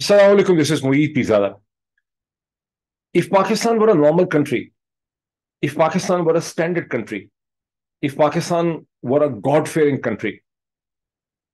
Assalamu alaikum, this is Mueed Pizada. If Pakistan were a normal country, if Pakistan were a standard country, if Pakistan were a God-fearing country,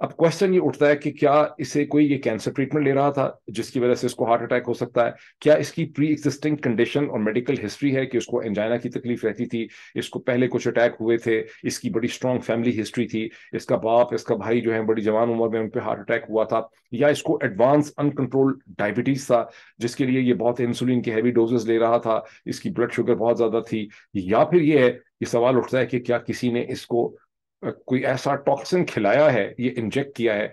اب question یہ اٹھتا ہے کہ کیا اسے کوئی یہ کینسر ٹریٹمنٹ لے رہا تھا جس کی وجہ سے اس کو ہارٹ اٹیک ہو سکتا ہے؟ کیا اس کی پری ایگزسٹنگ کنڈیشن اور میڈیکل ہسٹری ہے کہ اس کو انجائنا کی تکلیف رہتی تھی، اس کو پہلے کچھ اٹیک ہوئے تھے، اس کی بڑی اسٹرانگ فیملی ہسٹری تھی، اس کا باپ اس کا بھائی جو ہے بڑی جوان عمر میں ان پہ ہارٹ اٹیک ہوا تھا، یا اس کو ایڈوانس انکنٹرول ڈائبٹیز تھا جس کے لیے یہ بہت انسولین کی ہیوی ڈوزز لے رہا تھا، اس کی بلڈ شوگر بہت زیادہ تھی، یا پھر یہ سوال اٹھتا ہے کہ کیا کسی نے اس کو کوئی ایسا ٹاکسن کھلایا ہے، یہ انجیکٹ کیا ہے،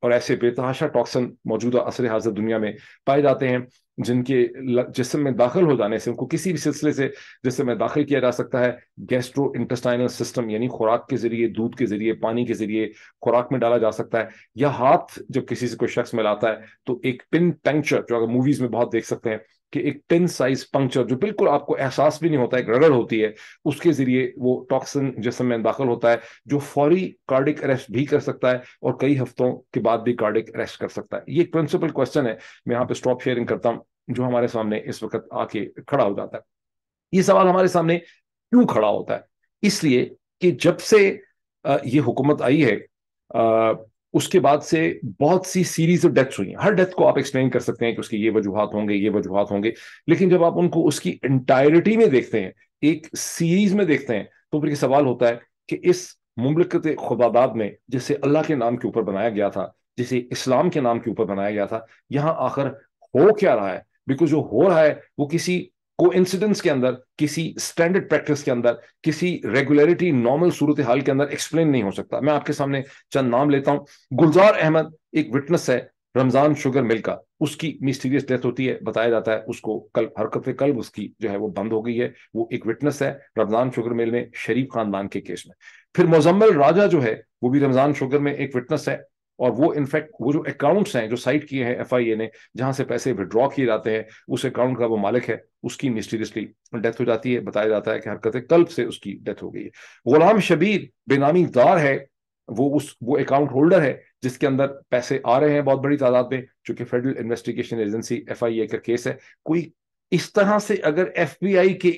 اور ایسے بے تحاشا ٹاکسن موجودہ عصر حاضر دنیا میں پائے جاتے ہیں جن کے جسم میں داخل ہو جانے سے ان کو کسی بھی سلسلے سے جسم میں داخل کیا جا سکتا ہے، گیسٹرو انٹسٹائنل سسٹم یعنی خوراک کے ذریعے، دودھ کے ذریعے، پانی کے ذریعے خوراک میں ڈالا جا سکتا ہے، یا ہاتھ جب کسی سے کوئی شخص ملاتا ہے تو ایک پن پنکچر جو اگر موویز میں بہت دیکھ سکتے ہیں کہ ایک پن سائز پنکچر جو بالکل آپ کو احساس بھی نہیں ہوتا، ایک رگڑ ہوتی ہے، اس کے ذریعے وہ ٹاکسن جسم میں داخل ہوتا ہے جو فوری کارڈک اریسٹ بھی کر سکتا ہے اور کئی ہفتوں کے بعد بھی کارڈک اریسٹ کر سکتا ہے۔ یہ ایک پرنسپل کوشچن ہے، میں یہاں پہ اسٹاپ شیئرنگ کرتا ہوں، جو ہمارے سامنے اس وقت آ کے کھڑا ہو جاتا ہے۔ یہ سوال ہمارے سامنے کیوں کھڑا ہوتا ہے؟ اس لیے کہ جب سے یہ حکومت آئی ہے اس کے بعد سے بہت سی سیریز آف ڈیتھس ہوئی ہیں۔ ہر ڈیتھ کو آپ ایکسپلین کر سکتے ہیں کہ اس کی یہ وجوہات ہوں گے، یہ وجوہات ہوں گے، لیکن جب آپ ان کو اس کی انٹائرٹی میں دیکھتے ہیں، ایک سیریز میں دیکھتے ہیں، تو پھر یہ سوال ہوتا ہے کہ اس مملکت خداداد میں جسے اللہ کے نام کے اوپر بنایا گیا تھا، جسے اسلام کے نام کے اوپر بنایا گیا تھا، یہاں آخر ہو کیا رہا ہے؟ بیکاز جو ہو رہا ہے وہ کسی کو انسیڈنس کے اندر، کسی اسٹینڈرڈ پریکٹس کے اندر، کسی ریگولیرٹی نارمل صورتحال کے اندر ایکسپلین نہیں ہو سکتا۔ میں آپ کے سامنے چند نام لیتا ہوں۔ گلزار احمد ایک وٹنس ہے رمضان شوگر مل کا، اس کی مسٹیریس ڈیتھ ہوتی ہے، بتایا جاتا ہے اس کو قلب، حرکت قلب اس کی جو ہے وہ بند ہو گئی ہے، وہ ایک وٹنس ہے رمضان شوگر مل میں شریف خاندان کے کیس میں۔ پھر مزمل راجہ جو ہے وہ بھی رمضان شوگر میں ایک وٹنس ہے، اور وہ انفیکٹ وہ جو اکاؤنٹس ہیں جو سائٹ کیے ہیں ایف آئی اے نے جہاں سے پیسے وڈرا کیے جاتے ہیں، اس اکاؤنٹ کا وہ مالک ہے، اس کی مسٹیریسلی ڈیتھ ہو جاتی ہے، بتایا جاتا ہے کہ حرکت قلب سے اس کی ڈیتھ ہو گئی ہے۔ غلام شبیر بے نامی دار ہے، وہ اکاؤنٹ ہولڈر ہے جس کے اندر پیسے آ رہے ہیں بہت بڑی تعداد میں، چونکہ فیڈرل انویسٹیگیشن ایجنسی ایف آئی اے کا کیس ہے۔ کوئی اس طرح سے اگر ایف بی آئی کے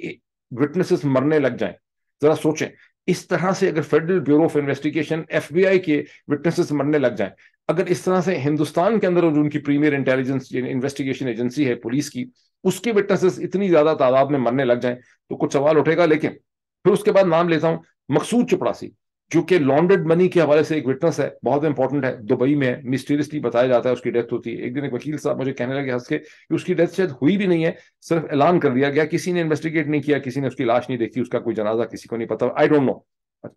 وٹنسز مرنے لگ جائیں، ذرا سوچیں، اس طرح سے اگر federal bureau of investigation F B I کے وٹنسز مرنے لگ جائیں، اگر اس طرح سے ہندوستان کے اندر جو ان کی پریمیئر انٹیلیجنس یعنی انویسٹیگیشن ایجنسی ہے پولیس کی، اس کے وٹنسز اتنی زیادہ تعداد میں مرنے لگ جائیں تو کچھ سوال اٹھے گا۔ لیکن پھر اس کے بعد نام لیتا ہوں مقصود چپڑاسی، جو کہ لانڈرڈ منی کے حوالے سے ایک وٹنس ہے، بہت امپورٹنٹ ہے، دبئی میں مسٹیریسلی بتایا جاتا ہے اس کی ڈیتھ ہوتی ہے۔ ایک دن ایک وکیل صاحب مجھے کہنے لگے ہنس کے کہ اس کی ڈیتھ شاید ہوئی بھی نہیں ہے، صرف اعلان کر دیا گیا، کسی نے انویسٹیگیٹ نہیں کیا، کسی نے اس کی لاش نہیں دیکھی، اس کا کوئی جنازہ کسی کو نہیں پتا، آئی ڈونٹ نو۔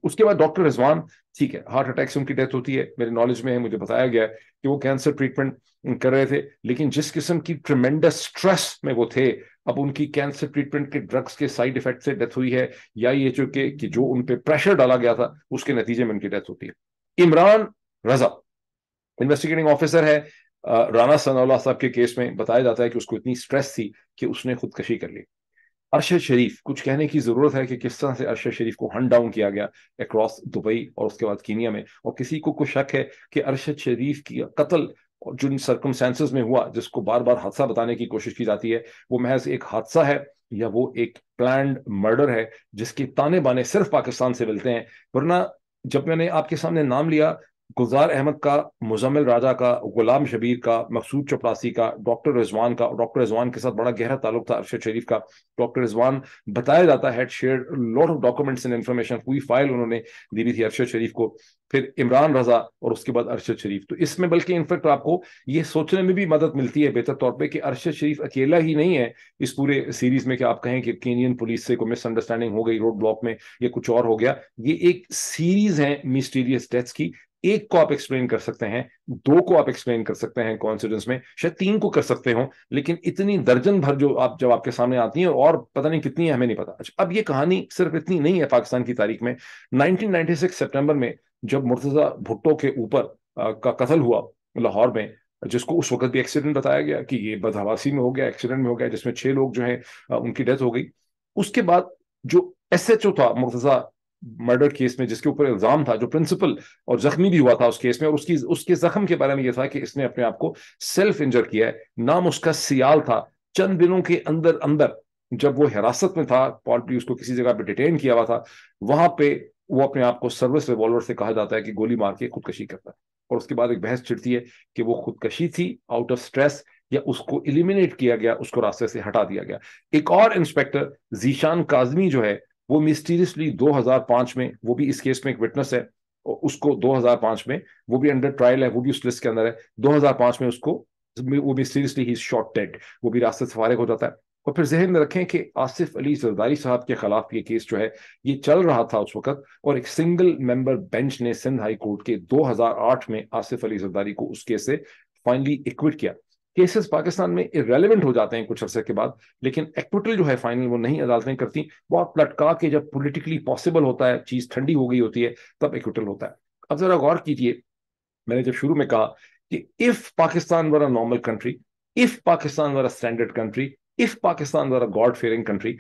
اس کے بعد ڈاکٹر رضوان، ٹھیک ہے، ہارٹ اٹیک سے ان کی ڈیتھ ہوتی ہے، میرے نالج میں ہے، مجھے بتایا گیا ہے کہ وہ کینسر ٹریٹمنٹ کر رہے تھے، لیکن جس قسم کی ٹریمینڈس سٹریس میں وہ تھے، اب ان کی کینسر ٹریٹمنٹ کے ڈرگس کے سائیڈ افیکٹ سے ڈیتھ ہوئی ہے، یا یہ چونکہ کہ جو ان پہ پریشر ڈالا گیا تھا اس کے نتیجے میں ان کی ڈیتھ ہوتی ہے۔ عمران رضا انویسٹیگیٹنگ آفیسر ہے رانا ثناء اللہ صاحب کے کیس میں، بتایا جاتا ہے کہ اس کو اتنی سٹریس تھی کہ اس نے خودکشی کر لی۔ ارشد شریف، کچھ کہنے کی ضرورت ہے کہ کس طرح سے ارشد شریف کو ہنٹ ڈاؤن کیا گیا اکراس دبئی اور اس کے بعد کینیا میں، اور کسی کو کوئی شک ہے کہ ارشد شریف کی قتل جن سرکمسٹانسز میں ہوا، جس کو بار بار حادثہ بتانے کی کوشش کی جاتی ہے، وہ محض ایک حادثہ ہے یا وہ ایک پلانڈ مرڈر ہے جس کے تانے بانے صرف پاکستان سے ملتے ہیں؟ ورنہ جب میں نے آپ کے سامنے نام لیا گلزار احمد کا، مزمل راجہ کا، غلام شبیر کا، مقصود چپڑاسی کا، ڈاکٹر رضوان کا، ڈاکٹر رضوان کے ساتھ بڑا گہرا تعلق تھا ارشد شریف کا، ڈاکٹر رضوان بتایا جاتا ہے share lot of documents and information, پوری فائل انہوں نے دی ہوئی تھی ارشد شریف کو، پھر عمران رضا اور اس کے بعد ارشد شریف۔ تو اس میں بلکہ انفیکٹ آپ کو یہ سوچنے میں بھی مدد ملتی ہے بہتر طور پہ کہ ارشد شریف اکیلا ہی نہیں ہے اس پورے سیریز میں کہ آپ کہیں کہ کینین پولیس سے کوئی مس انڈرسٹینڈنگ ہو گئی روڈ بلاک میں یا کچھ اور ہو گیا۔ یہ ایک سیریز ہے مسٹیریس ڈیتھس کی، ایک کو آپ ایکسپلین کر سکتے ہیں، دو کو آپ ایکسپلین کر سکتے ہیں کوانسیڈنس میں، شاید تین کو کر سکتے ہوں، لیکن اتنی درجن بھر جو جب آپ کے سامنے آتی ہیں اور پتہ نہیں کتنی ہے ہمیں نہیں پتا۔ اچھا، اب یہ کہانی صرف اتنی نہیں ہے پاکستان کی تاریخ میں۔ 1996 سپٹمبر میں جب مرتضی بھٹو کے اوپر کا قتل ہوا لاہور میں، جس کو اس وقت بھی ایکسیڈنٹ بتایا گیا کہ یہ بدحواسی میں ہو گیا، ایکسیڈنٹ میں ہو گیا، جس میں 6 لوگ جو ہیں ان کی ڈیتھ ہو گئی۔ اس کے بعد جو ایس ایچ او تھا مرتضی مرڈر کیس میں، جس کے اوپر الزام تھا، جو پرنسپل اور زخمی بھی ہوا تھا اس کیس میں، اور اس کے زخم کے بارے میں یہ تھا کہ اس نے اپنے آپ کو سیلف انجر کیا ہے، نام اس کا سیال تھا۔ چند دنوں کے اندر اندر جب وہ حراست میں تھا، پالٹری اس کو کسی جگہ پہ ڈیٹین کیا ہوا تھا، وہاں پہ وہ اپنے آپ کو سروس ریوالور سے کہا جاتا ہے کہ گولی مار کے خودکشی کرتا ہے۔ اور اس کے بعد ایک بحث چھڑتی ہے کہ وہ خودکشی تھی آؤٹ آف اسٹریس یا اس کو ایلیمینیٹ کیا گیا, اس کو راستے سے ہٹا دیا گیا. ایک اور انسپیکٹر ذیشان کاظمی جو ہے وہ مسٹیریسلی 2005 میں, وہ بھی اس کیس میں ایک وٹنس ہے, اس کو 2005 میں, وہ بھی انڈر ٹرائل ہے, وہ بھی اس لسٹ کے اندر ہے, 2005 میں اس کو وہ بھی سیریسلی ہی شاٹ ڈیڈ, وہ بھی راستے سے فارغ ہو جاتا ہے. اور پھر ذہن میں رکھیں کہ آصف علی زرداری صاحب کے خلاف یہ کیس جو ہے یہ چل رہا تھا اس وقت, اور ایک سنگل ممبر بینچ نے سندھ ہائی کورٹ کے 2008 میں آصف علی زرداری کو اس کیس سے فائنلی ایکوٹ کیا. کیسز پاکستان میں ارریلیونٹ ہو جاتے ہیں کچھ عرصے کے بعد, لیکن ایکوٹل جو ہے فائنل وہ نہیں عدالتیں کرتی, بہت لٹکا کے جب پولیٹیکلی پاسبل ہوتا ہے, چیز ٹھنڈی ہو گئی ہوتی ہے, تب ایکوٹل ہوتا ہے. اب ذرا غور کیجئے, میں نے جب شروع میں کہا کہ if Pakistan were a normal country, if Pakistan were a standard country, if Pakistan were a God fearing country,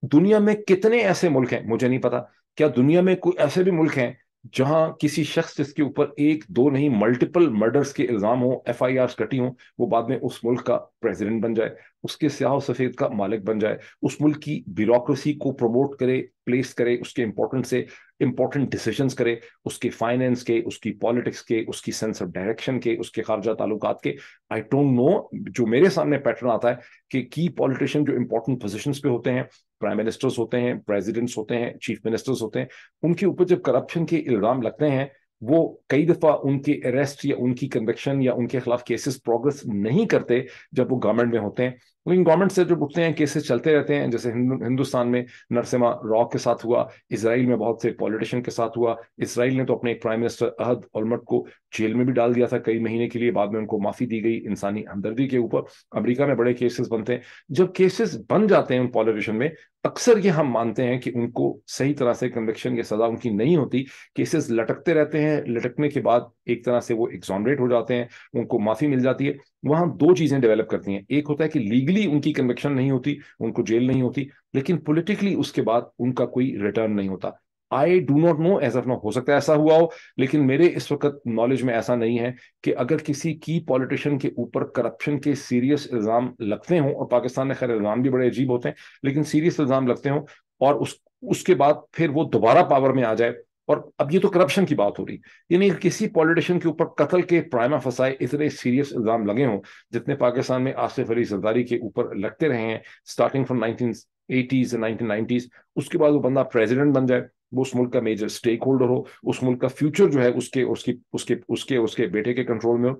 دنیا میں کتنے ایسے ملک ہیں مجھے نہیں پتا, کیا دنیا میں کوئی ایسے بھی ملک ہیں جہاں کسی شخص جس کے اوپر ایک دو نہیں ملٹیپل مرڈرز کے الزام ہوں, ایف آئی آرز کٹی ہوں, وہ بعد میں اس ملک کا پریزیڈنٹ بن جائے, اس کے سیاہ و سفید کا مالک بن جائے, اس ملک کی بیوروکریسی کو پروموٹ کرے, پلیس کرے, اس کے امپورٹنٹ ڈیسیژنز کرے, اس کے فائنینس کے, اس کی پالیٹکس کے, اس کی سینس آف ڈائریکشن کے, اس کے خارجہ تعلقات کے. آئی ڈونٹ نو, جو میرے سامنے پیٹرن آتا ہے کہ کی پالیٹیشین جو امپورٹنٹ پوزیشنز پہ ہوتے ہیں, پرائم منسٹرز ہوتے ہیں, پریزیڈنٹس ہوتے ہیں, چیف منسٹرز ہوتے ہیں, ان کے اوپر جب کرپشن کے الزام لگتے ہیں, وہ کئی دفعہ ان کی اریسٹ یا ان کی کنوکشن یا ان کے خلاف کیسز پروگرس نہیں کرتے جب وہ گورنمنٹ میں ہوتے ہیں. لیکن گورنمنٹ سے جو اٹھتے ہیں کیسز چلتے رہتے ہیں, جیسے ہندوستان میں نرسما راؤ کے ساتھ ہوا, اسرائیل میں بہت سے پولیٹیشین کے ساتھ ہوا. اسرائیل نے تو اپنے ایک پرائم منسٹر احد اولمرٹ کو جیل میں بھی ڈال دیا تھا کئی مہینے کے لیے, بعد میں ان کو معافی دی گئی انسانی ہمدردی کے اوپر. امریکہ میں بڑے کیسز بنتے ہیں, جب کیسز بن جاتے ہیں ان پولیٹیشین میں, اکثر یہ ہم مانتے ہیں کہ ان کو صحیح طرح سے کنوکشن یا سزا ان کی نہیں ہوتی, کیسز لٹکتے رہتے ہیں, لٹکنے کے بعد ایک طرح سے وہ ایگزونریٹ ہو جاتے ہیں, ان کو معافی مل جاتی ہے. وہاں دو چیزیں ڈیولپ کرتی ہیں, ایک ہوتا ہے کہ لیگلی ان کی کنوکشن نہیں ہوتی, ان کو جیل نہیں ہوتی, لیکن پولیٹیکلی اس کے بعد ان کا کوئی ریٹرن نہیں ہوتا. I do not know, as of now ہو سکتا ہے ایسا ہوا ہو, لیکن میرے اس وقت نالج میں ایسا نہیں ہے کہ اگر کسی کی پولیٹیشین کے اوپر کرپشن کے سیریس الزام لگتے ہوں, اور پاکستان میں خیر الزام بھی بڑے عجیب ہوتے ہیں, لیکن سیریس الزام لگتے ہوں, اور اس کے بعد پھر وہ دوبارہ پاور میں آ جائے, اور اب یہ تو کرپشن کی بات ہو رہی, یعنی کسی پولیٹیشین کے اوپر قتل کے پرائما فسائے اتنے سیریس الزام لگے ہوں جتنے پاکستان میں آصف علی زرداری کے اوپر لگتے رہے ہیں اسٹارٹنگ فرام 1980s 1990s, اس کے بعد وہ بندہ پریزیڈنٹ بن جائے, وہ اس ملک کا میجر اسٹیک ہولڈر ہو, اس ملک کا فیوچر جو ہے اس کے بیٹے کے کنٹرول میں ہو.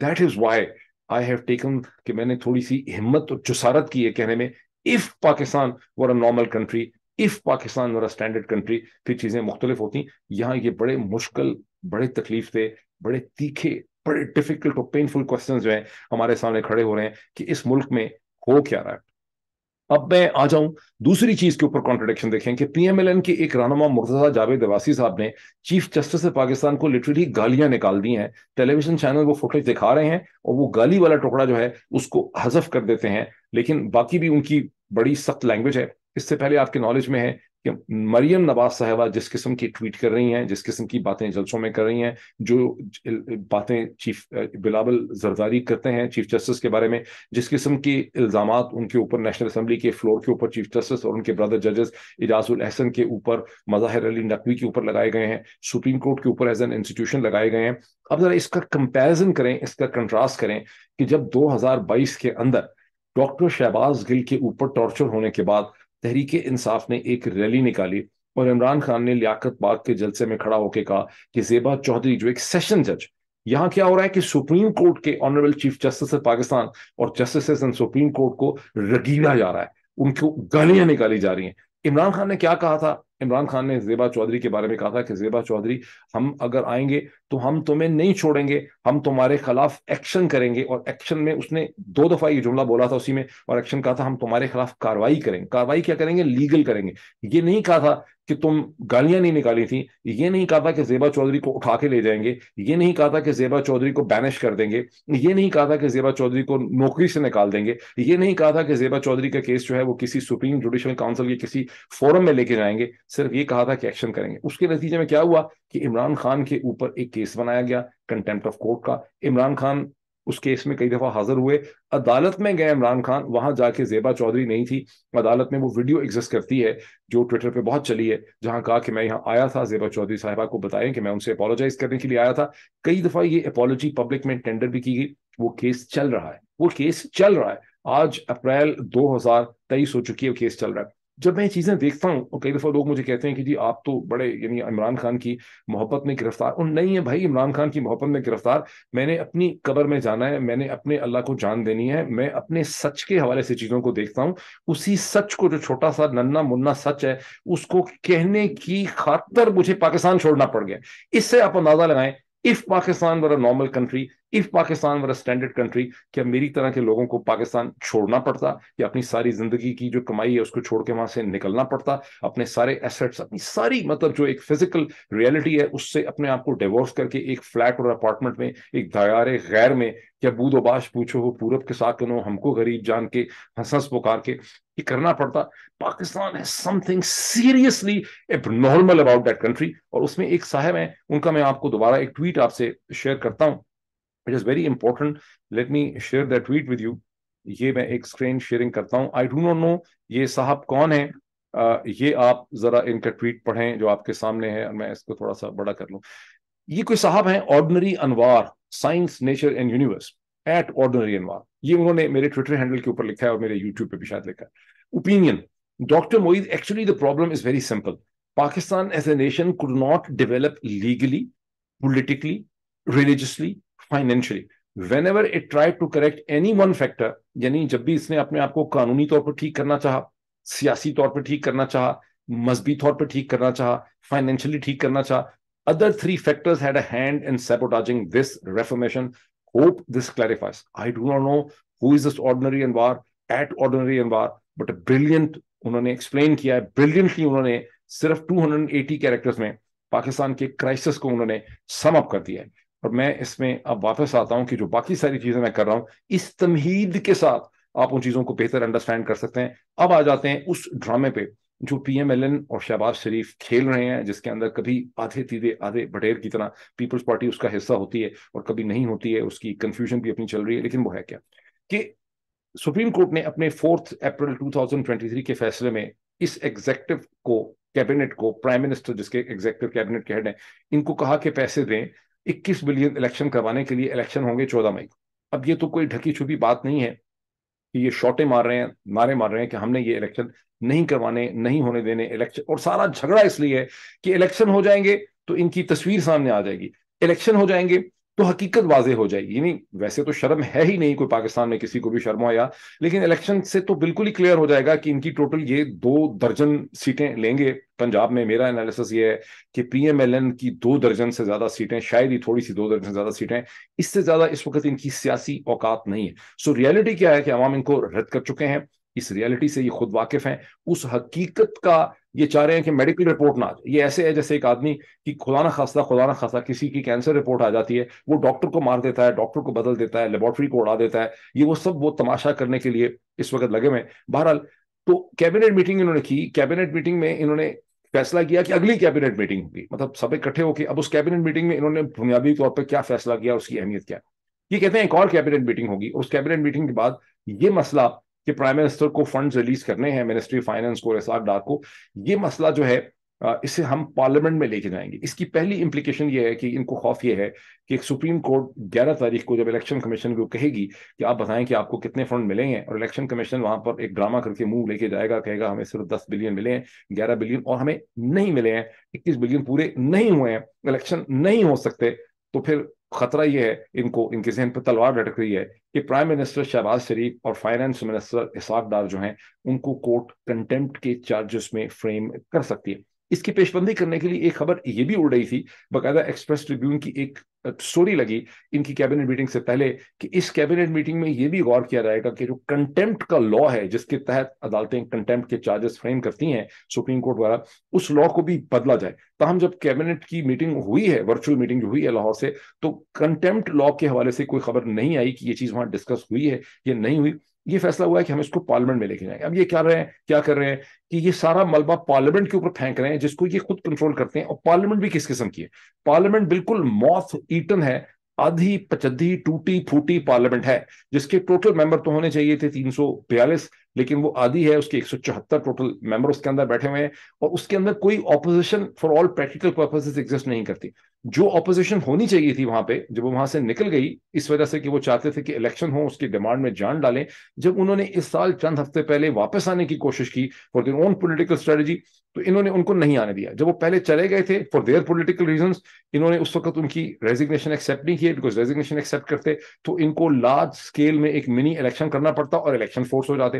That is why I have taken, کہ میں نے تھوڑی سی ہمت اور جسارت کی ہے کہنے میں, if Pakistan were a normal country, if Pakistan were a standard country, پھر چیزیں مختلف ہوتی. یہاں یہ بڑے مشکل, بڑے تکلیف دہ, بڑے تیکھے, بڑے ڈیفیکلٹ اور پینفل کوسچنز جو ہیں ہمارے سامنے کھڑے ہو رہے ہیں کہ اس ملک میں ہو کیا رہا ہے. اب میں آ جاؤں دوسری چیز کے اوپر کانٹرڈکشن. دیکھیں کہ پی ایم ایل این کے ایک رہنما مرتضیٰ جاوید عباسی صاحب نے چیف جسٹس پاکستان کو لٹرلی گالیاں نکال دی ہیں. ٹیلی ویژن چینل وہ فوٹیج دکھا رہے ہیں اور وہ گالی والا ٹکڑا جو ہے اس کو حذف کر دیتے ہیں, لیکن باقی بھی ان کی بڑی سخت لینگویج ہے. اس سے پہلے آپ کے نالج میں ہے کہ مریم نواز صاحبہ جس قسم کی ٹویٹ کر رہی ہیں, جس قسم کی باتیں جلسوں میں کر رہی ہیں, جو باتیں چیف بلاول زرداری کرتے ہیں چیف جسٹس کے بارے میں, جس قسم کے الزامات ان کے اوپر نیشنل اسمبلی کے فلور کے اوپر چیف جسٹس اور ان کے برادر ججز اجاز الاحسن کے اوپر, مظاہر علی نقوی کے اوپر لگائے گئے ہیں, سپریم کورٹ کے اوپر ایز این انسٹیٹیوشن لگائے گئے ہیں. اب ذرا اس کا کمپیرزن کریں, اس کا کنٹراسٹ کریں کہ جب 2022 کے اندر ڈاکٹر شہباز گل کے اوپر ٹارچر ہونے کے بعد تحریک انصاف نے ایک ریلی نکالی, اور عمران خان نے لیاقت باغ کے جلسے میں کھڑا ہو کے کہا کہ زیبا چودھری جو ایک سیشن جج, یہاں کیا ہو رہا ہے کہ سپریم کورٹ کے آنریبل چیف جسٹس پاکستان اور جسٹسز ان سپریم کورٹ کو رگیلا جا رہا ہے, ان کو گالیاں نکالی جا رہی ہیں. عمران خان نے کیا کہا تھا؟ عمران خان نے زیبا چودھری کے بارے میں کہا تھا کہ زیبا چودھری, ہم اگر آئیں گے تو ہم تمہیں نہیں چھوڑیں گے, ہم تمہارے خلاف ایکشن کریں گے. اور ایکشن میں اس نے 2 دفعہ یہ جملہ بولا تھا اسی میں, اور ایکشن کہا تھا ہم تمہارے خلاف کاروائی کریں گے. کاروائی کیا کریں گے؟ لیگل کریں گے. یہ نہیں کہا تھا کہ تم گالیاں نہیں نکالی تھیں, یہ نہیں کہا تھا کہ زیبا چودھری کو اٹھا کے لے جائیں گے, یہ نہیں کہا تھا کہ زیبا چودھری کو بینش کر دیں گے, یہ نہیں کہا تھا کہ زیبا چودھری کو نوکری سے نکال دیں گے, یہ نہیں کہا تھا کہ زیبا چودھری کا کیس جو ہے وہ کسی سپریم جوڈیشل کاؤنسل کے کسی فورم میں لے کے جائیں گے. صرف یہ کہا تھا کہ ایکشن کریں گے. اس کے نتیجے میں کیا ہوا کہ عمران خان کے اوپر ایک کیس بنایا گیا کنٹیمپٹ آف کورٹ کا. عمران خان اس کیس میں کئی دفعہ حاضر ہوئے, عدالت میں گئے عمران خان, وہاں جا کے زیبا چودھری نہیں تھی, عدالت میں وہ ویڈیو ایگزسٹ کرتی ہے جو ٹویٹر پہ بہت چلی ہے, جہاں کہا کہ میں یہاں آیا تھا زیبا چودھری صاحبہ کو بتائیں کہ میں ان سے اپولوجائز کرنے کے لیے آیا تھا. کئی دفعہ یہ اپولوجی پبلک میں ٹینڈر بھی کی گئی. وہ کیس چل رہا ہے, وہ کیس چل رہا ہے, آج اپریل 2023 ہو چکی ہے, وہ کیس چل رہا ہے. جب میں یہ چیزیں دیکھتا ہوں, اور کئی دفعہ لوگ مجھے کہتے ہیں کہ جی آپ تو بڑے یعنی عمران خان کی محبت میں گرفتار, اور نہیں ہے بھائی عمران خان کی محبت میں گرفتار, میں نے اپنی قبر میں جانا ہے, میں نے اپنے اللہ کو جان دینی ہے, میں اپنے سچ کے حوالے سے چیزوں کو دیکھتا ہوں. اسی سچ کو, جو چھوٹا سا ننا منا سچ ہے, اس کو کہنے کی خاطر مجھے پاکستان چھوڑنا پڑ گیا. اس سے آپ اندازہ لگائیں, if Pakistan were a normal country, if Pakistan were a standard country, کیا میری طرح کے لوگوں کو پاکستان چھوڑنا پڑتا, یا اپنی ساری زندگی کی جو کمائی ہے اس کو چھوڑ کے وہاں سے نکلنا پڑتا, اپنے سارے ایسٹس, اپنی ساری مطلب جو ایک فزیکل ریئلٹی ہے اس سے اپنے آپ کو ڈیورس کر کے ایک فلیٹ اور اپارٹمنٹ میں ایک دیار غیر میں, کیا بود و باش پوچھو ہو پورب کے ساکنوں, ہم کو غریب جان کے, ہنس ہنس پکار کے یہ کرنا پڑتا. پاکستان ہے some thing seriously abnormal about that country. اور اس میں ایک صاحب ہیں, ان کا میں آپ کو دوبارہ ایک ٹویٹ آپ سے شیئر کرتا ہوں, it is very important, late me share that tweet with you. یہ میں ایک اسکرین شیئرنگ کرتا ہوں. آئی ڈو ناٹ نو یہ صاحب کون ہیں, یہ آپ ذرا ان کا ٹویٹ پڑھیں جو آپ کے سامنے ہے, اور میں اس کو تھوڑا سا بڑا کر لوں. یہ کوئی صاحب ہیں, ordinary Anwar, science nature and universe, at ordinary Anwar. یہ انہوں نے میرے ٹویٹر ہینڈل کے اوپر لکھا ہے, اور میرے یوٹیوب پہ بھی شاید لکھا ہے. Opinion, doctor Moeed, actually the problem is very simple. Pakistan as a nation could not develop legally, politically, religiously, financially. Whenever it tried to correct any one factor, یعنی جب بھی اس نے اپنے آپ کو قانونی طور پر ٹھیک کرنا چاہا, سیاسی طور پر ٹھیک کرنا چاہا, مذہبی طور پر ٹھیک کرنا چاہا, فائنینشلی ٹھیک کرنا چاہا, other three factors had a hand in sabotaging this reformation. Hope this clarifies. I do not know who is this ordinary Anwar, at ordinary Anwar, but a brilliant, انہوں نے ایکسپلین کیا ہے brilliantly, انہوں نے صرف 280 کیریکٹرز میں پاکستان کے crisis کو انہوں نے سم اپ کر دیا ہے. اور میں اس میں اب واپس آتا ہوں کہ جو باقی ساری چیزیں میں کر رہا ہوں, اس تمہید کے ساتھ آپ ان چیزوں کو بہتر انڈرسٹینڈ کر سکتے ہیں. اب آ جاتے ہیں اس ڈرامے پہ جو پی ایم ایل این اور شہباز شریف کھیل رہے ہیں, جس کے اندر کبھی آدھے تیدے آدھے بٹیر کی طرح پیپلز پارٹی اس کا حصہ ہوتی ہے اور کبھی نہیں ہوتی ہے, اس کی کنفیوژن بھی اپنی چل رہی ہے. لیکن وہ ہے کیا کہ سپریم کورٹ نے اپنے 4 اپریل 2023 کے فیصلے میں اس ایگزیکٹو کو, کیبنٹ کو, پرائم منسٹر جس کے ایگزیکٹو کیبنٹ کے ہیڈ ہیں, ان کو کہا کہ پیسے دیں 21 بلین الیکشن کروانے کے لیے. الیکشن ہوں گے 14 مئی کو. اب یہ تو کوئی ڈھکی چھپی بات نہیں ہے کہ یہ شوٹے مار رہے ہیں, نعرے مار رہے ہیں کہ ہم نے یہ الیکشن نہیں کروانے, نہیں ہونے دینے الیکشن. اور سارا جھگڑا اس لیے ہے کہ الیکشن ہو جائیں گے تو ان کی تصویر سامنے آ جائے گی, الیکشن ہو جائیں گے تو حقیقت واضح ہو جائے گی. یعنی ویسے تو شرم ہے ہی نہیں کوئی پاکستان میں کسی کو بھی شرم آیا, لیکن الیکشن سے تو بالکل ہی کلیئر ہو جائے گا کہ ان کی ٹوٹل یہ 2 درجن سیٹیں لیں گے پنجاب میں. میرا انالیسس یہ ہے کہ پی ایم ایل این کی 2 درجن سے زیادہ سیٹیں, شاید ہی تھوڑی سی 2 درجن سے زیادہ سیٹیں, اس سے زیادہ اس وقت ان کی سیاسی اوقات نہیں ہے. سو ریئلٹی کیا ہے کہ عوام ان کو رد کر چکے ہیں, اس ریئلٹی سے یہ خود واقف ہیں. اس حقیقت کا یہ چاہ رہے ہیں کہ میڈیکل رپورٹ نہ آ جائے. یہ ایسے ہے جیسے ایک آدمی کی خدا نہ خواستہ کسی کی کینسر رپورٹ آ جاتی ہے, وہ ڈاکٹر کو مار دیتا ہے, ڈاکٹر کو بدل دیتا ہے, لیبارٹری کو اڑا دیتا ہے. یہ وہ سب وہ تماشا کرنے کے لیے اس وقت لگے ہوئے. بہرحال تو کیبنٹ میٹنگ انہوں نے کی. کیبنٹ میٹنگ میں انہوں نے فیصلہ کیا کہ اگلی کیبنٹ میٹنگ ہوگی, مطلب سب اکٹھے ہو کے. اب اس کیبنٹ میٹنگ میں انہوں نے بنیادی طور پر کیا فیصلہ کیا, اس کی اہمیت کیا. یہ کہتے ہیں ایک اور کیبنٹ میٹنگ ہوگی, اس کیبنٹ میٹنگ کے بعد یہ مسئلہ کہ پرائم منسٹر کو فنڈز ریلیز کرنے ہیں, منسٹری فائنانس کو, اسحاق ڈار کو, یہ مسئلہ جو ہے اسے ہم پارلیمنٹ میں لے کے جائیں گے. اس کی پہلی امپلیکیشن یہ ہے کہ ان کو خوف یہ ہے کہ سپریم کورٹ 11 تاریخ کو جب الیکشن کمیشن کو کہے گی کہ آپ بتائیں کہ آپ کو کتنے فنڈ ملیں گے, اور الیکشن کمیشن وہاں پر ایک ڈرامہ کر کے منہ لے کے جائے گا, کہے گا ہمیں صرف 10 بلین ملے ہیں, 11 بلین اور ہمیں نہیں ملے ہیں, 21 بلین پورے نہیں ہوئے ہیں, الیکشن نہیں ہو سکتے. تو پھر خطرہ یہ ہے ان کو, ان کے ذہن پہ تلوار لٹک رہی ہے کہ پرائم منسٹر شہباز شریف اور فائنانس منسٹر اسحاق ڈار جو ہیں ان کو کورٹ کنٹمپٹ کے چارجز میں فریم کر سکتی ہے. اس کی پیشبندی کرنے کے لیے ایک خبر یہ بھی اڑ رہی تھی, باقاعدہ ایکسپریس ٹریبیون کی ایک سٹوری لگی ان کی کیبنٹ میٹنگ سے پہلے, کہ اس کیبنٹ میٹنگ میں یہ بھی غور کیا جائے گا کہ جو کنٹمپٹ کا لا ہے جس کے تحت عدالتیں کنٹمپٹ کے چارجز فریم کرتی ہیں سپریم کورٹ دوارا, اس لا کو بھی بدلا جائے. تاہم جب کیبنٹ کی میٹنگ ہوئی ہے, ورچوئل میٹنگ جو ہوئی ہے لاہور سے, تو کنٹمپٹ لا کے حوالے سے کوئی خبر نہیں آئی کہ یہ چیز وہاں ڈسکس ہوئی ہے یا نہیں ہوئی. یہ فیصلہ ہوا ہے کہ ہم اس کو پارلیمنٹ میں لے کے جائیں گے. اب یہ کیا کر رہے ہیں کہ یہ سارا ملبہ پارلیمنٹ کے اوپر پھینک رہے ہیں, جس کو یہ خود کنٹرول کرتے ہیں. اور پارلیمنٹ بھی کس قسم کی ہے, پارلیمنٹ بالکل موتھ ایٹن ہے, آدھی پچدھی ٹوٹی پھوٹی پارلیمنٹ ہے جس کے ٹوٹل ممبر تو ہونے چاہیے تھے 342، لیکن وہ آدھی ہے، اس کے 174 ٹوٹل ممبر اس کے اندر بیٹھے ہوئے ہیں، اور اس کے اندر کوئی opposition for all practical purposes exist نہیں کرتی. جو اپوزیشن ہونی چاہیے تھی وہاں پہ، جب وہ وہاں سے نکل گئی اس وجہ سے کہ وہ چاہتے تھے کہ الیکشن ہو، اس کی ڈیمانڈ میں جان ڈالیں، جب انہوں نے اس سال چند ہفتے پہلے واپس آنے کی کوشش کی for their own political strategy, تو انہوں نے ان کو نہیں آنے دیا. جب وہ پہلے چلے گئے تھے فار دیئر پولیٹیکل ریزنس، انہوں نے اس وقت ان کی ریزگنیشن ایکسیپٹ نہیں کی، بیکاز ریزگنیشن ایکسیپٹ کرتے تو ان کو لارج اسکیل میں ایک منی الیکشن کرنا پڑتا اور الیکشن فورس ہو جاتے.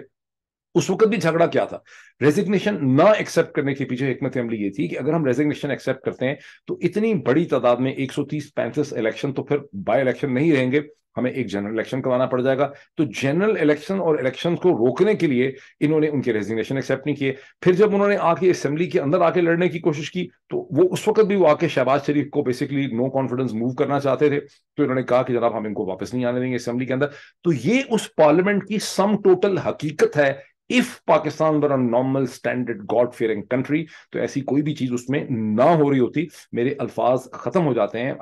اس وقت بھی جھگڑا کیا تھا؟ ریزگنیشن نہ ایکسیپٹ کرنے کے پیچھے حکمت عملی یہ تھی کہ اگر ہم ریزگنیشن ایکسیپٹ کرتے ہیں تو اتنی بڑی تعداد میں 130-135 الیکشن تو پھر بائی الیکشن نہیں رہیں گے، ہمیں ایک جنرل الیکشن کروانا پڑ جائے گا. تو جنرل الیکشن اور الیکشن کو روکنے کے لیے انہوں نے ان کے ریزگنیشن ایکسیپٹ نہیں کیے. پھر جب انہوں نے آ کے اسمبلی کے اندر آ کے لڑنے کی کوشش کی تو وہ اس وقت بھی وہ آ کے شہباز شریف کو بیسکلی نو کانفیڈنس موو کرنا چاہتے تھے، تو انہوں نے کہا کہ جناب ہم ان کو واپس نہیں آنے دیں گے اسمبلی کے اندر. تو یہ اس پارلیمنٹ کی سم ٹوٹل حقیقت ہے. if Pakistan were a normal standard God fearing country تو ایسی کوئی بھی چیز اس میں نہ ہو رہی ہوتی. میرے الفاظ ختم ہو جاتے ہیں.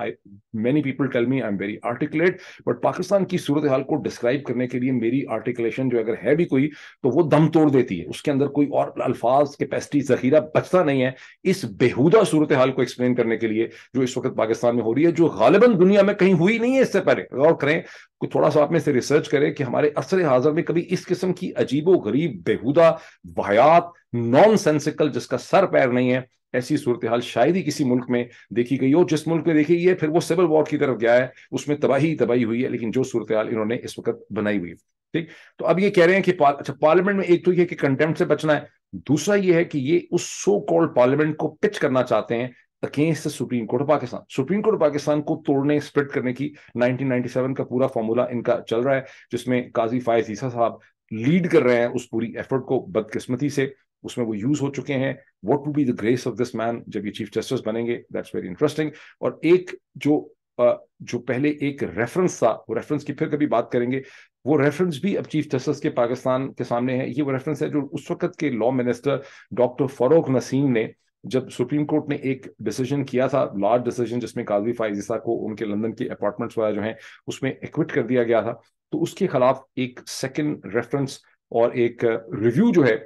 many people tell me I'm very articulate but Pakistan کی صورتحال کو ڈسکرائب کرنے کے لیے میری آرٹیکولیشن جو اگر ہے بھی کوئی تو وہ دم توڑ دیتی ہے، اس کے اندر کوئی اور الفاظ کیپیسٹی ذخیرہ بچتا نہیں ہے اس بےہودہ صورتحال کو ایکسپلین کرنے کے لیے جو اس وقت پاکستان میں ہو رہی ہے، جو غالباً دنیا میں کہیں ہوئی نہیں ہے اس سے پہلے. غور کریں، کوئی تھوڑا سا آپ میں سے ریسرچ کرے کہ ہمارے عصر حاضر میں کبھی اس قسم کی عجیب و غریب بےہودہ واہیات نان سینسیکل جس کا سر پیر نہیں ہے ایسی صورتحال شاید ہی کسی ملک میں دیکھی گئی ہو. جس ملک میں دیکھی گئی ہے پھر وہ سول وار کی طرف گیا ہے، اس میں تباہی تباہی ہوئی ہے، لیکن جو صورتحال انہوں نے اس وقت بنائی ہوئی. ٹھیک، تو اب یہ کہہ رہے ہیں کہ اچھا پارلیمنٹ میں ایک تو یہ کہ کنٹمپٹ سے بچنا ہے، دوسرا یہ ہے کہ یہ اس سو کالڈ پارلیمنٹ کو پچ کرنا چاہتے ہیں against supreme court of Pakistan. Supreme court of Pakistan کو توڑنے اسپلٹ کرنے کی 1997 کا پورا فارمولا ان کا چل رہا ہے، جس میں قاضی فائز عیسیٰ صاحب لیڈ کر رہے ہیں اس پوری ایفرٹ کو. بدقسمتی سے اس میں وہ یوز ہو چکے ہیں. What would be the grace of this man جب یہ چیف جسٹس بنیں گے؟ That's very interesting. اور ایک جو پہلے ایک ریفرنس تھا، وہ ریفرنس کی پھر کبھی بات کریں گے، وہ ریفرنس بھی اب چیف جسٹس کے پاکستان کے سامنے ہے. یہ وہ ریفرنس ہے جو اس وقت کے لا منسٹر ڈاکٹر فاروق نسیم نے، جب سپریم کورٹ نے ایک ڈیسیجن کیا تھا، لارج ڈیسیجن، جس میں قاضی فائز عیسیٰ کو ان کے لندن کے اپارٹمنٹس وغیرہ جو ہیں اس میں ایکوٹ کر دیا گیا تھا، تو اس کے خلاف ایک سیکنڈ ریفرنس اور ایک ریویو جو ہے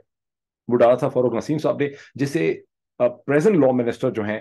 وہ ڈالا تھا فاروق نسیم صاحب نے، جسے پریزنٹ لا منسٹر جو ہیں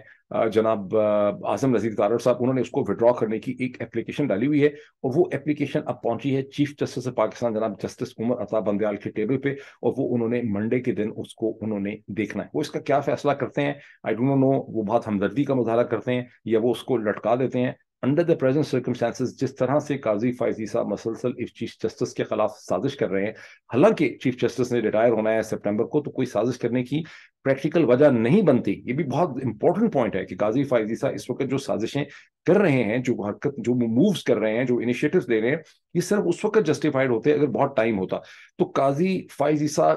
جناب اعظم نذیر تارڑ صاحب، انہوں نے اس کو وڈرا کرنے کی ایک اپلیکیشن ڈالی ہوئی ہے، اور وہ اپلیکیشن اب پہنچی ہے چیف جسٹس پاکستان جناب جسٹس عمر عطا بندیال کے ٹیبل پہ، اور وہ انہوں نے منڈے کے دن اس کو انہوں نے دیکھنا ہے. وہ اس کا کیا فیصلہ کرتے ہیں آئی ڈونٹ نو، وہ بہت ہمدردی کا مظاہرہ کرتے ہیں یا وہ اس کو لٹکا دیتے ہیں. انڈر دا پریزنٹ سرکمسٹانسز جس طرح سے قاضی فائز عیسیٰ مسلسل اس چیف جسٹس کے خلاف سازش کر رہے ہیں، حالانکہ چیف جسٹس نے ریٹائر ہونا ہے سپٹمبر کو، تو کوئی سازش کرنے کی پریکٹیکل وجہ نہیں بنتی. یہ بھی بہت امپورٹنٹ پوائنٹ ہے کہ قاضی فائز عیسیٰ اس وقت جو سازشیں کر رہے ہیں، جو حرکت، جو مووز کر رہے ہیں، جو انیشیٹوز لے رہے ہیں، یہ صرف اس وقت جسٹیفائڈ ہوتے اگر بہت ٹائم ہوتا. تو قاضی فائز عیسیٰ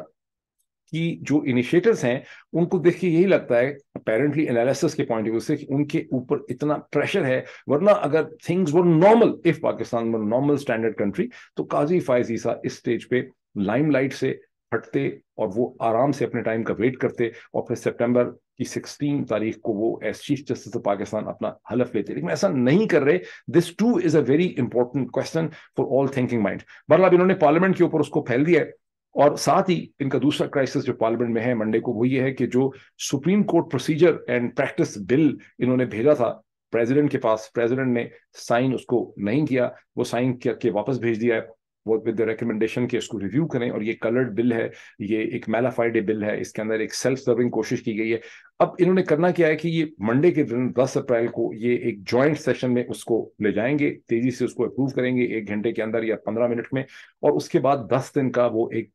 کی جو انیشیٹوز ہیں ان کو دیکھ کے یہی لگتا ہے اپیرنٹلی انالیسس کے پوائنٹ آف ویو سے کہ ان کے اوپر اتنا پریشر ہے. ورنہ اگر things were normal, if Pakistan were normal standard country, تو قاضی فائز عیسیٰ اس سٹیج پہ لائم لائٹ سے ہٹتے اور وہ آرام سے اپنے ٹائم کا ویٹ کرتے، اور پھر سپٹمبر کی 16 تاریخ کو وہ as chief justice of Pakistan اپنا حلف لیتے. لیکن ایسا نہیں کر رہے. This too is a very important question for all thinking mind. بہرحال انہوں نے پارلیمنٹ کے اوپر اس کو پھیل دیا ہے. اور ساتھ ہی ان کا دوسرا کرائسس جو پارلیمنٹ میں ہے منڈے کو، وہ یہ ہے کہ جو supreme court procedure and practice bill انہوں نے بھیجا تھا پریزیڈنٹ کے پاس، پریزیڈنٹ نے سائن اس کو نہیں کیا، وہ سائن کر کے واپس بھیج دیا ہے، وہ ود دا ریکمنڈیشن کہ اس کو ریویو کریں. اور یہ کلرڈ بل ہے، یہ ایک میلافائڈ بل ہے، اس کے اندر ایک سیلف سرونگ کوشش کی گئی ہے. اب انہوں نے کرنا کیا ہے کہ یہ منڈے کے دن 10 اپریل کو یہ ایک جوائنٹ سیشن میں اس کو لے جائیں گے، تیزی سے اس کو اپروو کریں گے 1 گھنٹے کے اندر یا 15 منٹ میں، اور اس کے بعد 10 دن کا وہ ایک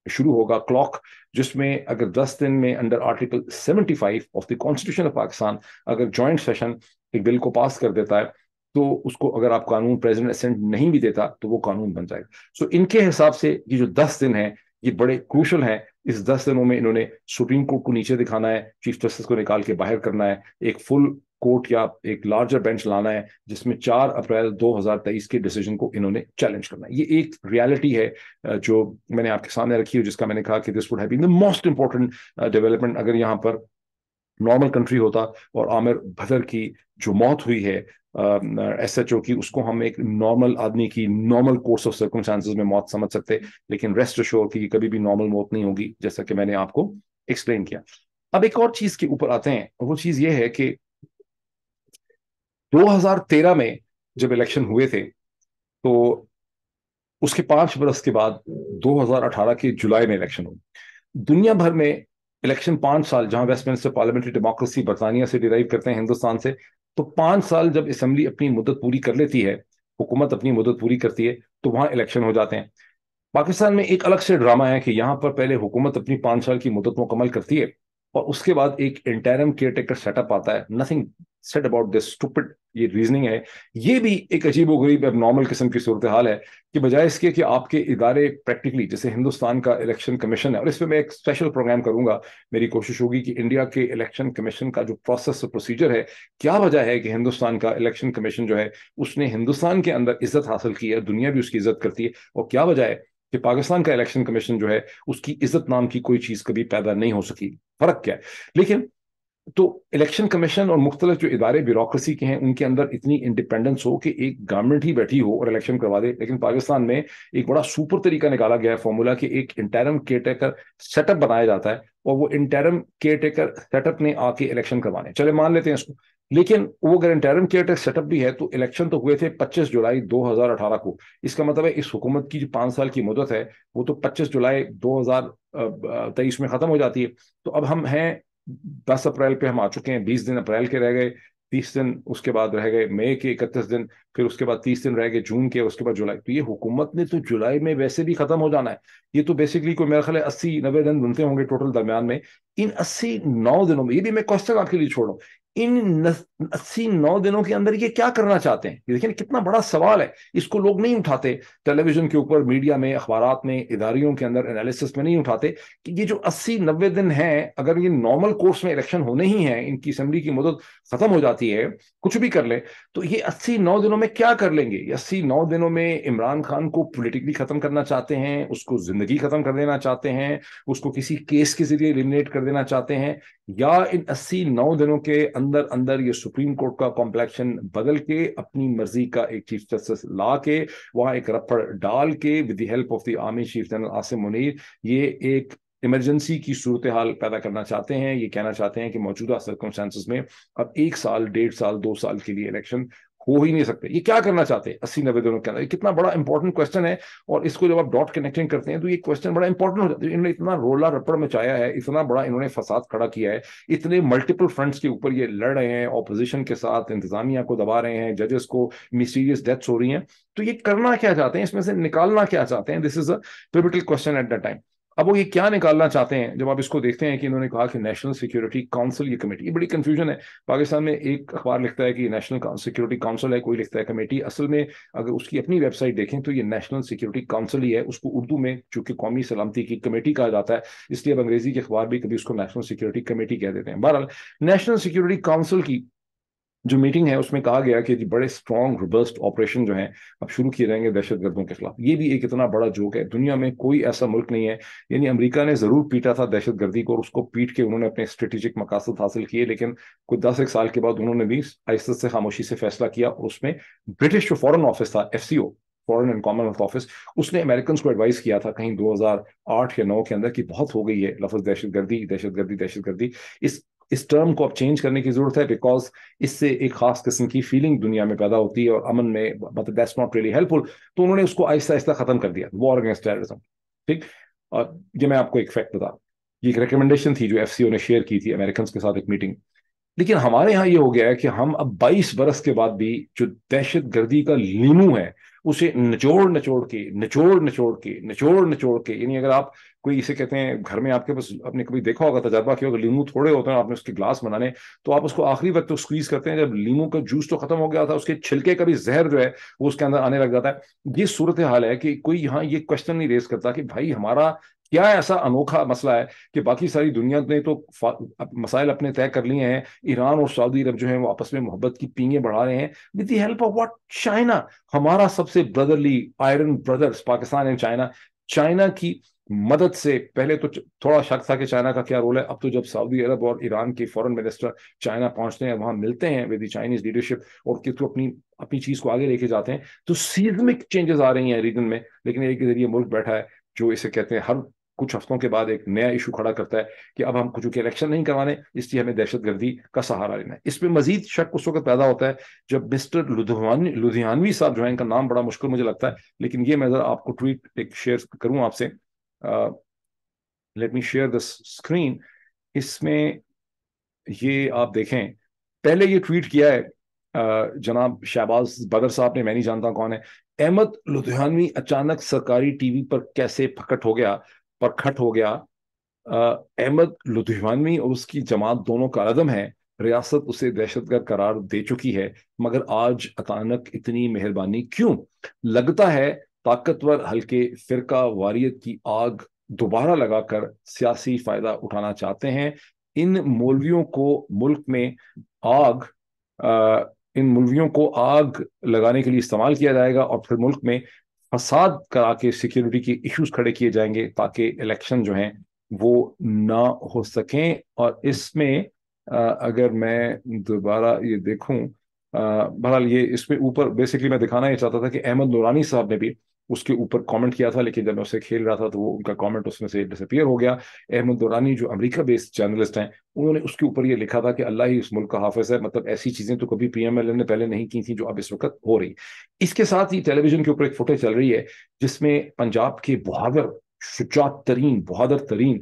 شروع ہوگا کلاک، جس میں اگر 10 دن میں under article 75 of the constitution of Pakistan اگر جوائنٹ سیشن ایک بل کو پاس کر دیتا ہے تو اس کو اگر آپ قانون پریزیڈنٹ اسینٹ نہیں بھی دیتا تو وہ قانون بن جائے گا. سو ان کے حساب سے یہ جو 10 دن ہیں یہ بڑے کروشل ہیں. اس 10 دنوں میں انہوں نے سپریم کورٹ کو نیچے دکھانا ہے، چیف جسٹس کو نکال کے باہر کرنا ہے، ایک فل کورٹ یا ایک لارجر بینچ لانا ہے جس میں 4 اپریل 2023 کے ڈیسیجن کو انہوں نے چیلنج کرنا ہے. یہ ایک ریالٹی ہے جو میں نے آپ کے سامنے رکھی ہے، جس کا میں نے کہا کہ this would have been the most important development اگر یہاں پر نارمل کنٹری ہوتا اور عامر بھدر کی جو موت ہوئی ہے ایس ایچ او کی، اس کو ہم ایک نارمل آدمی کی نارمل کورس آف سرکمسٹانسز میں موت سمجھ سکتے، لیکن ریسٹ ایشور کی کبھی بھی نارمل موت نہیں ہوگی، جیسا کہ میں نے آپ کو ایکسپلین کیا. اب ایک اور چیز کے اوپر آتے ہیں، وہ چیز یہ ہے کہ 2013 میں جب الیکشن ہوئے تھے تو اس کے 5 برس کے بعد 2018 کے جولائی میں الیکشن ہو. دنیا بھر میں الیکشن 5 سال، جہاں ویسٹ منسٹر پارلیمنٹری ڈیموکریسی برطانیہ سے ڈیرائیو کرتے ہیں ہندوستان سے، تو 5 سال جب اسمبلی اپنی مدت پوری کر لیتی ہے، حکومت اپنی مدت پوری کرتی ہے، تو وہاں الیکشن ہو جاتے ہیں. پاکستان میں ایک الگ سے ڈرامہ ہے کہ یہاں پر پہلے حکومت اپنی 5 سال کی مدت مکمل کرتی ہے اور اس کے بعد ایک interim caretaker set up آتا ہے. Nothing set about this stupid, یہ ریزننگ ہے. یہ بھی ایک عجیب و غریب اب نارمل قسم کی صورتحال ہے کہ بجائے اس کے کہ آپ کے ادارے پریکٹیکلی، جیسے ہندوستان کا الیکشن کمیشن ہے، اور اس پہ میں ایک اسپیشل پروگرام کروں گا، میری کوشش ہوگی کہ انڈیا کے الیکشن کمیشن کا جو پروسیس پروسیجر ہے، کیا وجہ ہے کہ ہندوستان کا الیکشن کمیشن جو ہے اس نے ہندوستان کے اندر عزت حاصل کی ہے، دنیا بھی اس کی عزت کرتی ہے، اور کیا وجہ ہے کہ پاکستان کا الیکشن کمیشن جو ہے اس کی عزت نام کی کوئی چیز کبھی پیدا نہیں ہو سکی. فرق کیا ہے؟ لیکن تو الیکشن کمیشن اور مختلف جو ادارے بیوروکریسی کے ہیں ان کے اندر اتنی انڈیپینڈنس ہو کہ ایک گورنمنٹ ہی بیٹھی ہو اور الیکشن کروا دے. لیکن پاکستان میں ایک بڑا سپر طریقہ نکالا گیا ہے فارمولا کہ ایک interim caretaker set up بنایا جاتا ہے اور وہ interim caretaker set up نے آ کے الیکشن کروانے. چلے مان لیتے ہیں اس کو، لیکن وہ اگر interim caretaker set up بھی ہے تو الیکشن تو ہوئے تھے 25 جولائی 2018 کو. اس کا مطلب ہے اس حکومت کی جو 5 سال کی مدت ہے وہ تو 25 جولائی 2023 میں ختم ہو جاتی ہے. تو اب ہم ہیں 10 اپریل پہ ہم آ چکے ہیں، 20 دن اپریل کے رہ گئے، 30 دن اس کے بعد رہ گئے مئی کے، 31 دن، پھر اس کے بعد 30 دن رہ گئے جون کے، اس کے بعد جولائی. تو یہ حکومت نے تو جولائی میں ویسے بھی ختم ہو جانا ہے. یہ تو بیسکلی کوئی میرا خیال ہے 80-90 دن بنتے ہوں گے ٹوٹل درمیان میں. ان 89 دنوں میں، یہ بھی میں کوشچن آپ کے لیے چھوڑ رہا ہوں، ان 89 دنوں کے اندر یہ کیا کرنا چاہتے ہیں؟ یہ دیکھیں کتنا بڑا سوال ہے. اس کو لوگ نہیں اٹھاتے ٹیلی ویژن کے اوپر، میڈیا میں، اخبارات میں، اداریوں کے اندر انالیسس میں نہیں اٹھاتے کہ یہ جو 80-90 دن ہیں، اگر یہ نارمل کورس میں الیکشن ہونے ہی ہیں، ان کی اسمبلی کی مدت ختم ہو جاتی ہے، کچھ بھی کر لیں، تو یہ 89 دنوں میں کیا کر لیں گے؟ یہ 89 دنوں میں عمران خان کو پولیٹیکلی ختم کرنا چاہتے ہیں، اس کو زندگی ختم کر دینا چاہتے ہیں، اس کو کسی کیس کے ذریعے ایلیمنیٹ کر دینا چاہتے ہیں، یا ان 89 دنوں کے اندر اندر یہ سپریم کورٹ کا کمپلیکشن بدل کے اپنی مرضی کا ایک چیف جسٹس لا کے وہاں ایک رپڑ ڈال کے with the help of the army chief general Asim Munir یہ ایک ایمرجنسی کی صورتحال پیدا کرنا چاہتے ہیں. یہ کہنا چاہتے ہیں کہ موجودہ سرکمسٹانسز میں اب 1 سال، 1.5 سال، 2 سال کے لیے الیکشن ہو ہی نہیں سکتے. یہ کیا کرنا چاہتے ہیں 80-90 دنوں کے اندر؟ یہ کتنا بڑا انپورٹنٹ کوشچن ہے، اور اس کو جب آپ ڈاٹ کنیکٹنگ کرتے ہیں تو یہ کوشچن بڑا انپورٹنٹ ہو جاتا ہے. انہوں نے اتنا رولا رپڑ مچایا ہے، اتنا بڑا انہوں نے فساد کھڑا کیا ہے، اتنے ملٹیپل فرنٹس کے اوپر یہ لڑ رہے ہیں، اپوزیشن کے ساتھ انتظامیہ کو دبا رہے ہیں، ججز کو میسٹیریس ڈیتھس ہو رہی ہیں. تو یہ کرنا کیا چاہتے ہیں؟ اس میں سے نکالنا کیا چاہتے ہیں؟ This is a pivotal question at that time. اب وہ یہ کیا نکالنا چاہتے ہیں جب آپ اس کو دیکھتے ہیں کہ انہوں نے کہا کہ نیشنل سیکورٹی کاؤنسل یہ کمیٹی، یہ بڑی کنفیوژن ہے. پاکستان میں ایک اخبار لکھتا ہے کہ یہ نیشنل سیکورٹی کاؤنسل ہے، کوئی لکھتا ہے کمیٹی. اصل میں اگر اس کی اپنی ویب سائٹ دیکھیں تو یہ نیشنل سیکورٹی کاؤنسل ہی ہے. اس کو اردو میں چونکہ قومی سلامتی کی کمیٹی کہا جاتا ہے، اس لیے اب انگریزی کے اخبار بھی کبھی اس کو نیشنل سیکورٹی کمیٹی کہہ دیتے ہیں. بہرحال نیشنل سیکورٹی کاؤنسل کی جو میٹنگ ہے اس میں کہا گیا کہ بڑے اسٹرانگ روبسٹ آپریشن جو ہیں اب شروع کیے جائیں گے دہشت گردوں کے خلاف. یہ بھی ایک اتنا بڑا جوک ہے، دنیا میں کوئی ایسا ملک نہیں ہے، یعنی امریکہ نے ضرور پیٹا تھا دہشت گردی کو، اور اس کو پیٹ کے انہوں نے اپنے اسٹریٹجک مقاصد حاصل کیے، لیکن کوئی 10 ایک سال کے بعد انہوں نے بھی آہستہ سے خاموشی سے فیصلہ کیا، اور اس میں برٹش جو فورن آفس تھا، FCO، foreign and commonwealth office, اس نے امریکنس کو ایڈوائز کیا تھا کہیں 2008 یا 9 کے اندر کہ بہت ہو گئی ہے لفظ دہشت گردی دہشت گردی دہشت گردی، اس ٹرم کو اب چینج کرنے کی ضرورت ہے، بیکاز اس سے ایک خاص قسم کی فیلنگ دنیا میں پیدا ہوتی ہے اور امن میں، مطلب دیٹس ناٹ ریلی ہیلپ فل. تو انہوں نے اس کو آہستہ آہستہ ختم کر دیا، وار اگینسٹ ٹیررزم. ٹھیک. اور یہ میں آپ کو ایک فیکٹ بتا، یہ ایک ریکمنڈیشن تھی جو FCO نے شیئر کی تھی امریکنس کے ساتھ ایک میٹنگ. لیکن ہمارے ہاں یہ ہو گیا ہے کہ ہم اب 22 برس کے بعد بھی جو دہشت گردی کا لیمو ہے اسے نچوڑ نچوڑ کے نچوڑ نچوڑ کے نچوڑ نچوڑ کے، یعنی اگر آپ کوئی اسے کہتے ہیں گھر میں آپ کے پاس، آپ نے کبھی دیکھا ہوگا، تجربہ کیا ہوگا، لیمو تھوڑے ہوتے ہیں، آپ نے اس کے گلاس بنانے تو آپ اس کو آخری وقت سکویز کرتے ہیں جب لیمو کا جوس تو ختم ہو گیا تھا، اس کے چھلکے کا بھی زہر جو ہے وہ اس کے اندر آنے لگ جاتا ہے. یہ صورتحال ہے کہ کوئی یہاں یہ کوشچن نہیں ریز کرتا کہ بھائی ہمارا کیا ایسا انوکھا مسئلہ ہے کہ باقی ساری دنیا نے تو مسائل اپنے طے کر لیے ہیں، ایران اور سعودی عرب جو ہیں وہ آپس میں محبت کی پینگیں بڑھا رہے ہیں with the help of what? China. ہمارا سب سے brotherly iron brothers Pakistan and China China کی مدد سے. پہلے تو تھوڑا شک تھا کہ چائنا کا کیا رول ہے. اب تو جب سعودی عرب اور ایران کے فورن منسٹر چائنا پہنچتے ہیں, وہاں ملتے ہیں ود دی چائنیز لیڈرشپ اور تو اپنی اپنی چیز کو آگے لے کے جاتے ہیں, تو سیزمک چینجز آ رہی ہیں ریجن میں. لیکن ایک ذریعے ملک بیٹھا ہے جو اسے کہتے ہیں ہر کچھ ہفتوں کے بعد ایک نیا ایشو کھڑا کرتا ہے کہ اب ہم کچھ الیکشن نہیں کروانے, اس لیے ہمیں دہشت گردی کا سہارا لینا ہے. اس پہ مزید شک اس وقت پیدا ہوتا ہے جب مسٹر لدھیانوی صاحب جو ہیں, ان کا نام بڑا مشکل مجھے لگتا ہے, لیکن یہ میں ذرا آپ کو ٹویٹ ایک شیئر کروں آپ سے. Let me share the screen. اس میں یہ آپ دیکھیں, پہلے یہ ٹویٹ کیا ہے جناب شہباز بدر صاحب نے, میں نہیں جانتا کون ہے. احمد لدھیانوی اچانک سرکاری ٹی وی پر کیسے پھکٹ ہو گیا, پرکھٹ ہو گیا. احمد لدھیانوی اور اس کی جماعت دونوں کا عدم ہے, ریاست اسے دہشت گرد قرار دے چکی ہے, مگر آج اچانک اتنی مہربانی کیوں؟ لگتا ہے طاقتور ہلکے فرقہ واریت کی آگ دوبارہ لگا کر سیاسی فائدہ اٹھانا چاہتے ہیں. ان مولویوں کو ملک میں آگ ان مولویوں کو آگ لگانے کے لیے استعمال کیا جائے گا, اور پھر ملک میں فساد کرا کے سیکیورٹی کے ایشوز کھڑے کیے جائیں گے تاکہ الیکشن جو ہیں وہ نہ ہو سکیں. اور اس میں اگر میں دوبارہ یہ دیکھوں, بہرحال یہ اس میں اوپر بیسکلی میں دکھانا یہ چاہتا تھا کہ احمد نورانی صاحب نے بھی اس کے اوپر کامنٹ کیا تھا, لیکن جب میں اسے کھیل رہا تھا تو وہ ان کا کامنٹ اس میں سے ڈسپیئر ہو گیا. احمد نورانی جو امریکہ بیسڈ جرنلسٹ ہیں, انہوں نے اس کے اوپر یہ لکھا تھا کہ اللہ ہی اس ملک کا حافظ ہے, مطلب ایسی چیزیں تو کبھی پی ایم ایل نے پہلے نہیں کی تھی جو اب اس وقت ہو رہی. اس کے ساتھ ہی ٹیلی ویژن کے اوپر ایک فوٹیج چل رہی ہے جس میں پنجاب کے شجاعت ترین بہادر ترین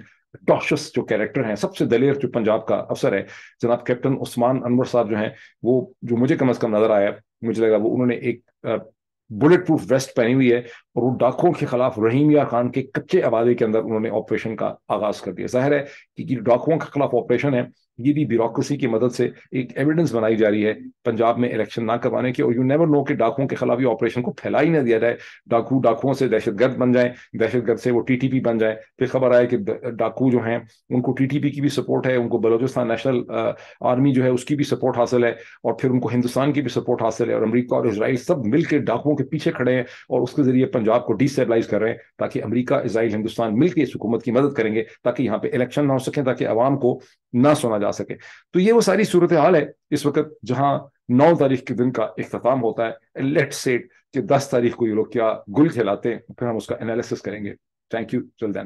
ٹوشس جو کیریکٹر ہیں, سب سے دلیر جو پنجاب کا افسر ہے جناب کیپٹن عثمان انور صاحب جو ہیں, وہ جو مجھے کم از کم نظر آیا, مجھے لگا وہ انہوں نے ایک بلٹ پروف ویسٹ پہنی ہوئی ہے اور وہ ڈاکوؤں کے خلاف رحیم یار خان کے کچے آبادی کے اندر انہوں نے آپریشن کا آغاز کر دیا. ظاہر ہے کہ یہ ڈاکوؤں کے خلاف آپریشن ہے, یہ بھی بیوروکریسی کی مدد سے ایک ایویڈنس بنائی جا رہی ہے پنجاب میں الیکشن نہ کروانے کی. اور یو نیور نو کہ ڈاکوؤں کے خلاف یہ آپریشن کو پھیلا ہی نہ دیا جائے, ڈاکوؤں سے دہشت گرد بن جائیں, دہشت گرد سے وہ ٹی ٹی پی بن جائیں. پھر خبر آئے کہ ڈاکو جو ہیں ان کو ٹی ٹی پی کی بھی سپورٹ ہے, ان کو بلوچستان نیشنل آرمی جو ہے اس کی بھی سپورٹ حاصل ہے, اور پھر ان کو ہندوستان کی بھی سپورٹ حاصل ہے, اور امریکہ اور اسرائیل سب مل کے ڈاکوؤں کے پیچھے کھڑے ہیں اور اس کے ذریعے پنجاب کو ڈیسٹیبلائز کر رہے ہیں تاکہ امریکہ اسرائیل ہندوستان مل کے اس حکومت کی مدد کریں گے تاکہ یہاں پہ الیکشن نہ ہو سکیں, تاکہ عوام کو نہ سنا جا سکے. تو یہ وہ ساری صورتحال ہے اس وقت جہاں 9 تاریخ کے دن کا اختتام ہوتا ہے. لیٹس سی کہ 10 تاریخ کو یہ لوگ کیا گل کھلاتے ہیں, پھر ہم اس کا انالیسس کریں گے. Thank you. Till then.